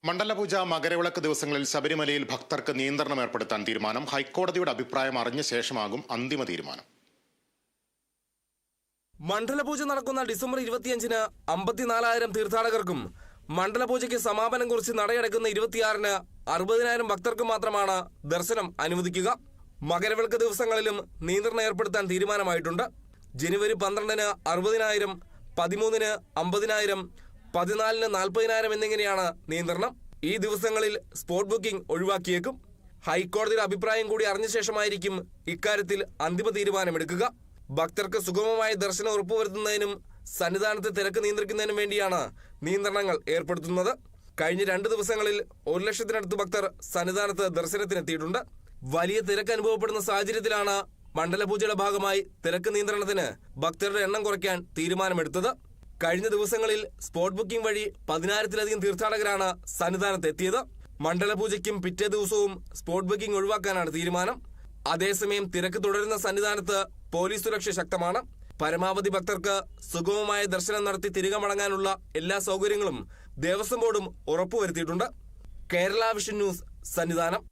മണ്ഡലപൂജ മകരവിളക്ക് ദിവസങ്ങളിൽ ശബരിമലയിൽ ഭക്തർക്ക് നിയന്ത്രണം ഏർപ്പെടുത്താൻ തീരുമാനം. ഹൈക്കോടതിയുടെ അഭിപ്രായം അറിഞ്ഞ ശേഷമാകും അന്തിമ തീരുമാനം. മണ്ഡലപൂജ നടക്കുന്ന ഡിസംബർ 25-ന് 54,000 തീർത്ഥാടകർക്കും മണ്ഡലപൂജയ്ക്ക് സമാപനം കുറിച്ച് നടയടക്കുന്ന 26-ന് 60,000 ഭക്തർക്കും മാത്രമാണ് ദർശനം അനുവദിക്കുക. മകരവിളക്ക് ദിവസങ്ങളിലും നിയന്ത്രണം ഏർപ്പെടുത്താൻ തീരുമാനമായിട്ടുണ്ട്. ജനുവരി 12-ന് 60,000, 13-ന് 50,000, 14-ന് 40,000 എന്നിങ്ങനെയാണ് നിയന്ത്രണം. ഈ ദിവസങ്ങളിൽ സ്പോട്ട് ബുക്കിംഗ് ഒഴിവാക്കിയേക്കും. ഹൈക്കോടതിയുടെ അഭിപ്രായം കൂടി അറിഞ്ഞ ശേഷമായിരിക്കും ഇക്കാര്യത്തിൽ അന്തിമ തീരുമാനമെടുക്കുക. ഭക്തർക്ക് സുഗമമായ ദർശനം ഉറപ്പുവരുത്തുന്നതിനും സന്നിധാനത്തെ തിരക്ക് നിയന്ത്രിക്കുന്നതിനും വേണ്ടിയാണ് നിയന്ത്രണങ്ങൾ ഏർപ്പെടുത്തുന്നത്. കഴിഞ്ഞ 2 ദിവസങ്ങളിൽ 1,00,000-നടുത്ത് ഭക്തർ സന്നിധാനത്ത് ദർശനത്തിനെത്തിയിട്ടുണ്ട്. വലിയ തിരക്ക് അനുഭവപ്പെടുന്ന സാഹചര്യത്തിലാണ് മണ്ഡലപൂജയുടെ ഭാഗമായി തിരക്ക് നിയന്ത്രണത്തിന് ഭക്തരുടെ എണ്ണം കുറയ്ക്കാൻ തീരുമാനമെടുത്തത്. കഴിഞ്ഞ ദിവസങ്ങളിൽ സ്പോട്ട് ബുക്കിംഗ് വഴി 10,000-ലധികം തീർത്ഥാടകരാണ് സന്നിധാനത്ത് എത്തിയത്. മണ്ഡലപൂജയ്ക്കും പിറ്റേ ദിവസവും സ്പോട്ട് ബുക്കിംഗ് ഒഴിവാക്കാനാണ് തീരുമാനം. അതേസമയം തിരക്ക് തുടരുന്ന സന്നിധാനത്ത് പോലീസ് സുരക്ഷ ശക്തമാണ്. പരമാവധി ഭക്തർക്ക് സുഗമമായ ദർശനം നടത്തി തിരികെ മടങ്ങാനുള്ള എല്ലാ സൗകര്യങ്ങളും ദേവസ്വം ബോർഡും ഉറപ്പുവരുത്തിയിട്ടുണ്ട്. Kerala vision news, Sannidhanam.